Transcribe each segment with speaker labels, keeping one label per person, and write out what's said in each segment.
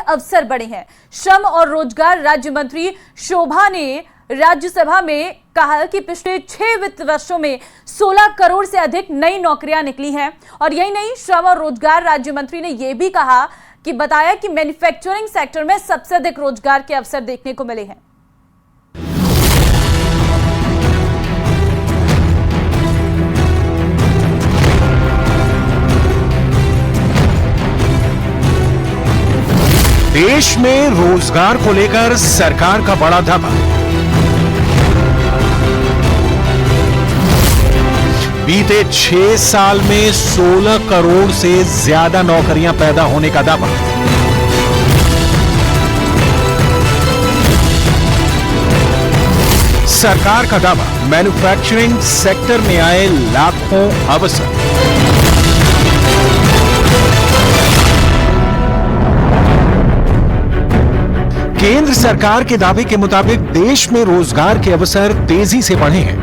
Speaker 1: अवसर बढ़े हैं। श्रम और रोजगार राज्य मंत्री शोभा ने राज्यसभा में कहा कि पिछले 6 वित्त वर्षों में 16 करोड़ से अधिक नई नौकरियां निकली हैं। और यही नहीं, श्रम और रोजगार राज्य मंत्री ने यह भी कहा कि बताया कि मैन्युफैक्चरिंग सेक्टर में सबसे अधिक रोजगार के अवसर देखने को मिले हैं।
Speaker 2: देश में रोजगार को लेकर सरकार का बड़ा दावा। बीते 6 साल में 16 करोड़ से ज्यादा नौकरियां पैदा होने का दावा। सरकार का दावा, मैन्युफैक्चरिंग सेक्टर में आए लाखों अवसर। केंद्र सरकार के दावे के मुताबिक देश में रोजगार के अवसर तेजी से बढ़े हैं।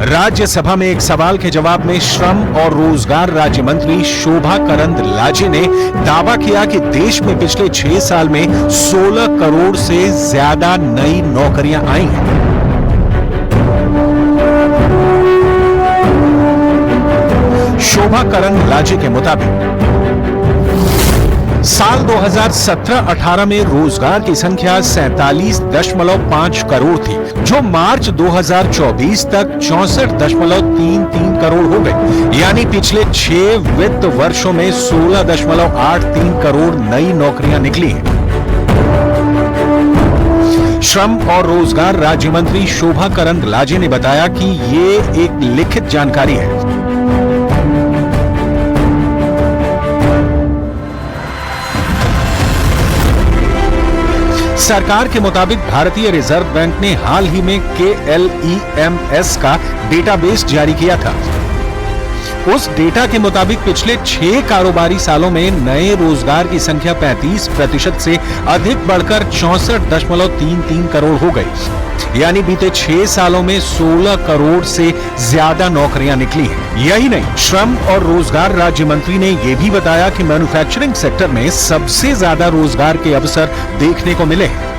Speaker 2: राज्यसभा में एक सवाल के जवाब में श्रम और रोजगार राज्य मंत्री शोभा करंदलाजे ने दावा किया कि देश में पिछले 6 साल में 16 करोड़ से ज्यादा नई नौकरियां आई हैं। शोभा करंदलाजे के मुताबिक साल 2017-18 में रोजगार की संख्या 47.5 करोड़ थी, जो मार्च 2024 तक 64.33 करोड़ हो गई। यानी पिछले 6 वित्त वर्षों में 16.83 करोड़ नई नौकरियां निकली हैं। श्रम और रोजगार राज्य मंत्री शोभा करंदलाजे ने बताया कि ये एक लिखित जानकारी है। सरकार के मुताबिक भारतीय रिजर्व बैंक ने हाल ही में KLEMS का डेटाबेस जारी किया था। उस डेटा के मुताबिक पिछले 6 कारोबारी सालों में नए रोजगार की संख्या 35% से अधिक बढ़कर 64.33 करोड़ हो गई। यानी बीते 6 सालों में 16 करोड़ से ज्यादा नौकरियां निकली हैं। यही नहीं, श्रम और रोजगार राज्य मंत्री ने यह भी बताया कि मैन्युफैक्चरिंग सेक्टर में सबसे ज्यादा रोजगार के अवसर देखने को मिले हैं।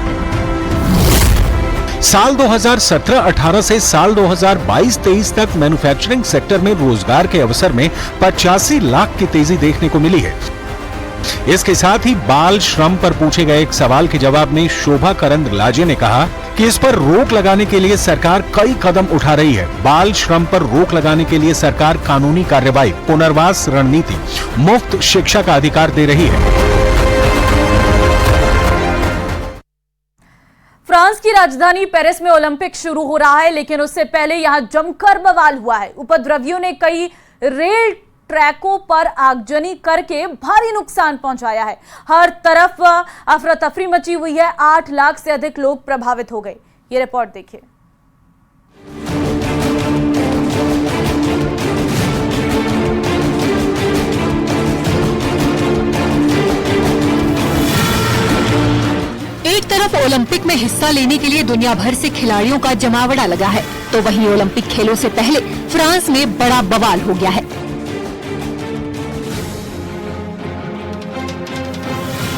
Speaker 2: साल 2017-18 से साल 2022-23 तक मैन्युफैक्चरिंग सेक्टर में रोजगार के अवसर में 85 लाख की तेजी देखने को मिली है। इसके साथ ही बाल श्रम पर पूछे गए एक सवाल के जवाब में शोभा करंदलाजे ने कहा कि इस पर रोक लगाने के लिए सरकार कई कदम उठा रही है। बाल श्रम पर रोक लगाने के लिए सरकार कानूनी कार्रवाई, पुनर्वास रणनीति, मुफ्त शिक्षा का अधिकार दे रही है।
Speaker 1: फ्रांस की राजधानी पेरिस में ओलंपिक शुरू हो रहा है, लेकिन उससे पहले यहां जमकर बवाल हुआ है। उपद्रवियों ने कई रेल ट्रैकों पर आगजनी करके भारी नुकसान पहुंचाया है। हर तरफ अफरा तफरी मची हुई है। 8 लाख से अधिक लोग प्रभावित हो गए। ये रिपोर्ट देखिए।
Speaker 3: एक तरफ ओलंपिक में हिस्सा लेने के लिए दुनिया भर से खिलाड़ियों का जमावड़ा लगा है, तो वहीं ओलंपिक खेलों से पहले फ्रांस में बड़ा बवाल हो गया है।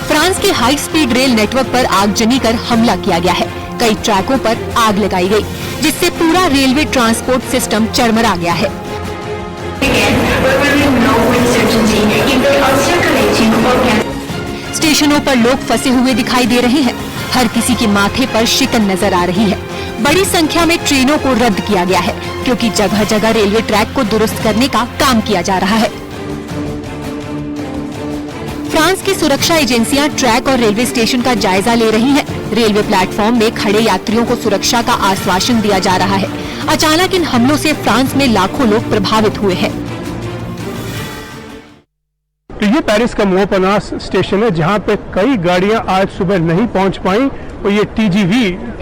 Speaker 3: फ्रांस के हाई स्पीड रेल नेटवर्क पर आगजनी कर हमला किया गया है। कई ट्रैकों पर आग लगाई गई, जिससे पूरा रेलवे ट्रांसपोर्ट सिस्टम चरमरा गया है। स्टेशनों पर लोग फंसे हुए दिखाई दे रहे हैं। हर किसी के माथे पर शिकन नजर आ रही है। बड़ी संख्या में ट्रेनों को रद्द किया गया है, क्योंकि जगह जगह रेलवे ट्रैक को दुरुस्त करने का काम किया जा रहा है। फ्रांस की सुरक्षा एजेंसियां ट्रैक और रेलवे स्टेशन का जायजा ले रही हैं। रेलवे प्लेटफॉर्म में खड़े यात्रियों को सुरक्षा का आश्वासन दिया जा रहा है। अचानक इन हमलों से फ्रांस में लाखों लोग प्रभावित हुए हैं।
Speaker 4: तो ये पेरिस का मोपनास स्टेशन है, जहां पे कई गाड़ियां आज सुबह नहीं पहुंच पाई। और ये TGV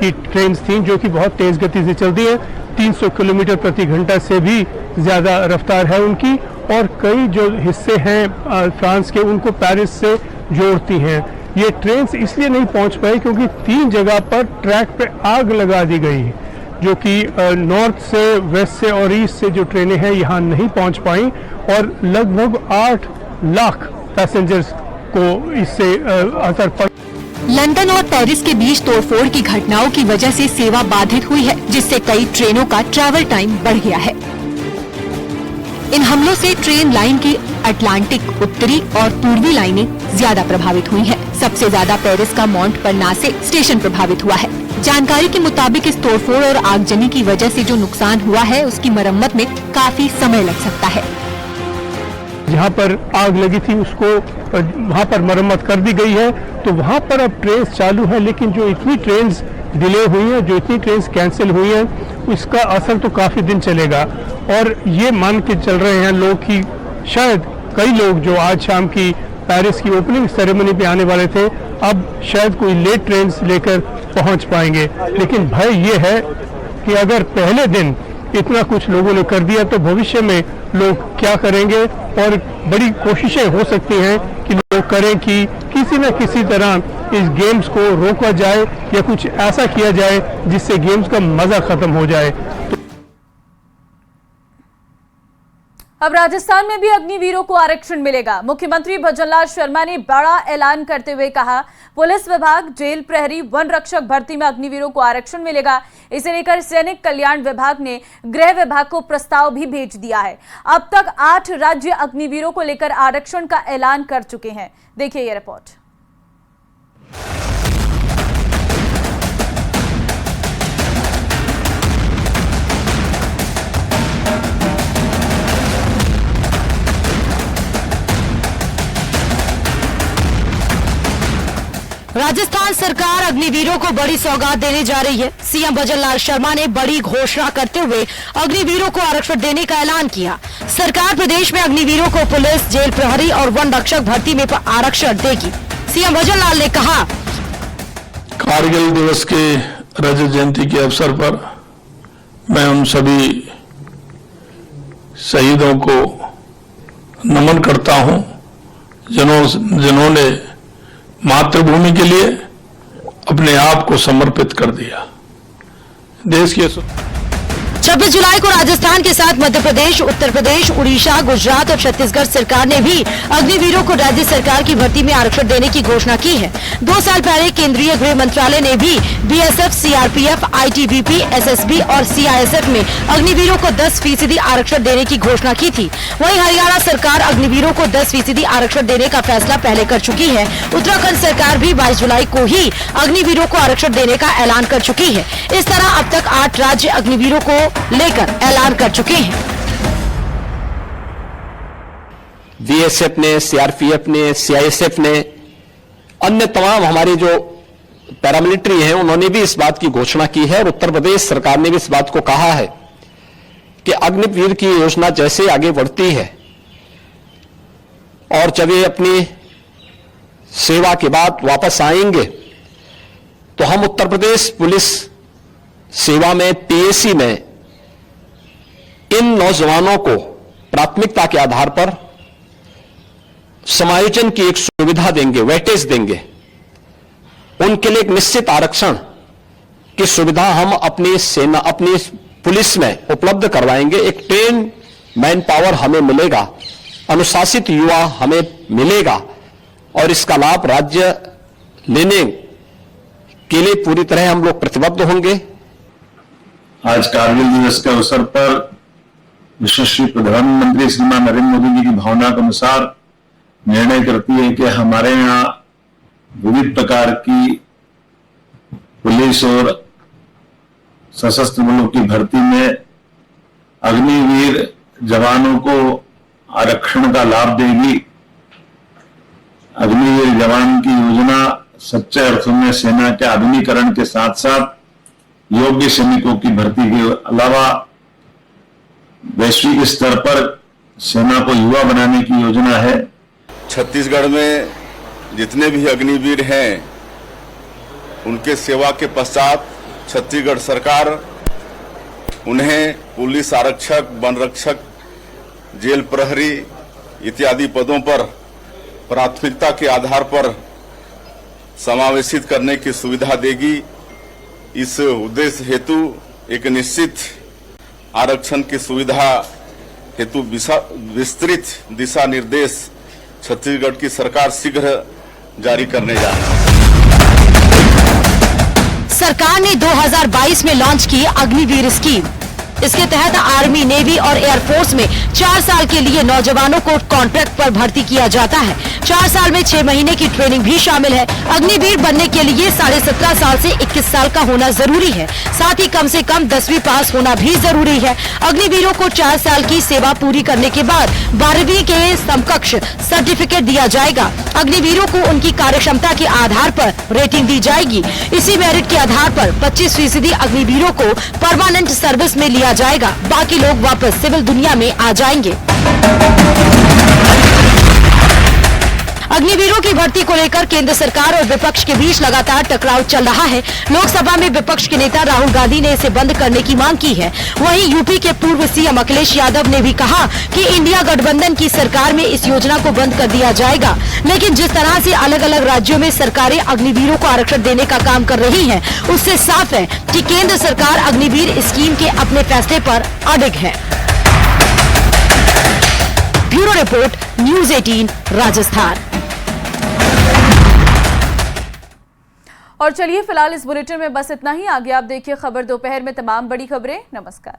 Speaker 4: की ट्रेन थी, जो कि बहुत तेज गति से चलती है। 300 किलोमीटर प्रति घंटा से भी ज्यादा रफ्तार है उनकी। और कई जो हिस्से हैं फ्रांस के, उनको पेरिस से जोड़ती हैं। ये ट्रेन इसलिए नहीं पहुंच पाई क्योंकि 3 जगह पर ट्रैक पे आग लगा दी गई, जो कि नॉर्थ से, वेस्ट से और ईस्ट से जो ट्रेनें हैं यहाँ नहीं पहुंच पाई। और लगभग 8 लाख पैसेंजर्स को इससे असर पड़।
Speaker 3: लंदन और पेरिस के बीच तोड़फोड़ की घटनाओं की वजह से सेवा बाधित हुई है, जिससे कई ट्रेनों का ट्रैवल टाइम बढ़ गया है। इन हमलों से ट्रेन लाइन की अटलांटिक उत्तरी और पूर्वी लाइनें ज्यादा प्रभावित हुई हैं। सबसे ज्यादा पेरिस का मोंट परनासे स्टेशन प्रभावित हुआ है। जानकारी के मुताबिक इस तोड़फोड़ और आगजनी की वजह से जो नुकसान हुआ है, उसकी मरम्मत में काफी समय लग सकता है।
Speaker 4: जहाँ पर आग लगी थी उसको वहाँ पर मरम्मत कर दी गई है, तो वहाँ पर अब ट्रेन चालू है, लेकिन जो इतनी ट्रेन डिले हुई हैं, जो इतनी ट्रेन कैंसिल हुई हैं, उसका असर तो काफ़ी दिन चलेगा। और ये मान के चल रहे हैं लोग कि शायद कई लोग जो आज शाम की पेरिस की ओपनिंग सेरेमनी पे आने वाले थे, अब शायद कोई लेट ट्रेन लेकर पहुंच पाएंगे। लेकिन भय ये है कि अगर पहले दिन इतना कुछ लोगों ने कर दिया तो भविष्य में लोग क्या करेंगे, और बड़ी कोशिशें हो सकती हैं कि लोग करें कि किसी न किसी तरह इस गेम्स को रोका जाए या कुछ ऐसा किया जाए जिससे गेम्स का मजा खत्म हो जाए।
Speaker 1: अब राजस्थान में भी अग्निवीरों को आरक्षण मिलेगा। मुख्यमंत्री भजनलाल शर्मा ने बड़ा ऐलान करते हुए कहा, पुलिस विभाग, जेल प्रहरी, वन रक्षक भर्ती में अग्निवीरों को आरक्षण मिलेगा। इसे लेकर सैनिक कल्याण विभाग ने गृह विभाग को प्रस्ताव भी भेज दिया है। अब तक 8 राज्य अग्निवीरों को लेकर आरक्षण का ऐलान कर चुके हैं। देखिए ये रिपोर्ट।
Speaker 3: राजस्थान सरकार अग्निवीरों को बड़ी सौगात देने जा रही है। सीएम भजनलाल शर्मा ने बड़ी घोषणा करते हुए अग्निवीरों को आरक्षण देने का ऐलान किया। सरकार प्रदेश में अग्निवीरों को पुलिस, जेल प्रहरी और वन रक्षक भर्ती में आरक्षण देगी। सीएम भजनलाल ने कहा,
Speaker 5: कारगिल दिवस के रजत जयंती के अवसर पर मैं उन सभी शहीदों को नमन करता हूं जिन्होंने मातृभूमि के लिए अपने आप को समर्पित कर दिया। देश के
Speaker 3: 26 जुलाई को राजस्थान के साथ मध्य प्रदेश, उत्तर प्रदेश, उड़ीसा, गुजरात और छत्तीसगढ़ सरकार ने भी अग्निवीरों को राज्य सरकार की भर्ती में आरक्षण देने की घोषणा की है। 2 साल पहले केंद्रीय गृह मंत्रालय ने भी बीएसएफ, सीआरपीएफ, आईटीबीपी, एसएसबी और सीआईएसएफ में अग्निवीरों को 10% आरक्षण देने की घोषणा की थी। वहीं हरियाणा सरकार अग्निवीरों को 10% आरक्षण देने का फैसला पहले कर चुकी है। उत्तराखंड सरकार भी 22 जुलाई को ही अग्निवीरों को आरक्षण देने का ऐलान कर चुकी है। इस तरह अब तक 8 राज्य अग्निवीरों को लेकर ऐलान कर चुके हैं।
Speaker 6: बीएसएफ ने, सीआरपीएफ ने, सीआईएसएफ ने, अन्य तमाम हमारी जो पैरामिलिट्री हैं, उन्होंने भी इस बात की घोषणा की है। और उत्तर प्रदेश सरकार ने भी इस बात को कहा है कि अग्निवीर की योजना जैसे आगे बढ़ती है और जब ये अपनी सेवा के बाद वापस आएंगे तो हम उत्तर प्रदेश पुलिस सेवा में, पीएसी में इन नौजवानों को प्राथमिकता के आधार पर समायोजन की एक सुविधा देंगे, वेटेज देंगे। उनके लिए एक निश्चित आरक्षण की सुविधा हम अपनी सेना, अपनी पुलिस में उपलब्ध करवाएंगे। एक ट्रेन मैन पावर हमें मिलेगा, अनुशासित युवा हमें मिलेगा और इसका लाभ राज्य लेने के लिए पूरी तरह हम लोग प्रतिबद्ध होंगे।
Speaker 7: आज कारगिल दिवस के अवसर पर यशस्वी प्रधानमंत्री श्रीमान नरेंद्र मोदी जी की भावना के अनुसार निर्णय करती है कि हमारे यहाँ विविध प्रकार की पुलिस और सशस्त्र बलों की भर्ती में अग्निवीर जवानों को आरक्षण का लाभ देगी। अग्निवीर जवान की योजना सच्चे अर्थों में सेना के आधुनिकीकरण के साथ साथ योग्य सैनिकों की भर्ती के अलावा वैश्विक स्तर पर सेना को युवा बनाने की योजना है।
Speaker 8: छत्तीसगढ़ में जितने भी अग्निवीर हैं उनके सेवा के पश्चात छत्तीसगढ़ सरकार उन्हें पुलिस आरक्षक, वन रक्षक, जेल प्रहरी इत्यादि पदों पर प्राथमिकता के आधार पर समावेशित करने की सुविधा देगी। इस उद्देश्य हेतु एक निश्चित आरक्षण की सुविधा हेतु विस्तृत दिशा निर्देश छत्तीसगढ़ की सरकार शीघ्र जारी करने जा रही है।
Speaker 3: सरकार ने 2022 में लॉन्च की अग्निवीर स्कीम। इसके तहत आर्मी, नेवी और एयरफोर्स में 4 साल के लिए नौजवानों को कॉन्ट्रैक्ट पर भर्ती किया जाता है। 4 साल में 6 महीने की ट्रेनिंग भी शामिल है। अग्निवीर बनने के लिए 17.5 साल से 21 साल का होना जरूरी है। साथ ही कम से कम 10वीं पास होना भी जरूरी है। अग्निवीरों को 4 साल की सेवा पूरी करने के बाद 12वीं के समकक्ष सर्टिफिकेट दिया जाएगा। अग्निवीरों को उनकी कार्यक्षमता के आधार पर रेटिंग दी जाएगी। इसी मेरिट के आधार पर 25% अग्निवीरों को परमानेंट सर्विस में लिया जाएगा। बाकी लोग वापस सिविल दुनिया में आ जाएंगे। अग्निवीरों की भर्ती को लेकर केंद्र सरकार और विपक्ष के बीच लगातार टकराव चल रहा है। लोकसभा में विपक्ष के नेता राहुल गांधी ने इसे बंद करने की मांग की है। वहीं यूपी के पूर्व सीएम अखिलेश यादव ने भी कहा कि इंडिया गठबंधन की सरकार में इस योजना को बंद कर दिया जाएगा। लेकिन जिस तरह से अलग अलग राज्यों में सरकारें अग्निवीरों को आरक्षण देने का काम कर रही हैं, उससे साफ है कि केंद्र सरकार अग्निवीर स्कीम के अपने फैसले पर अडिग है। Bureau report, news 18 Rajasthan.
Speaker 1: और चलिए फिलहाल इस बुलेटिन में बस इतना ही। आगे आप देखिए खबर दोपहर में तमाम बड़ी खबरें। नमस्कार।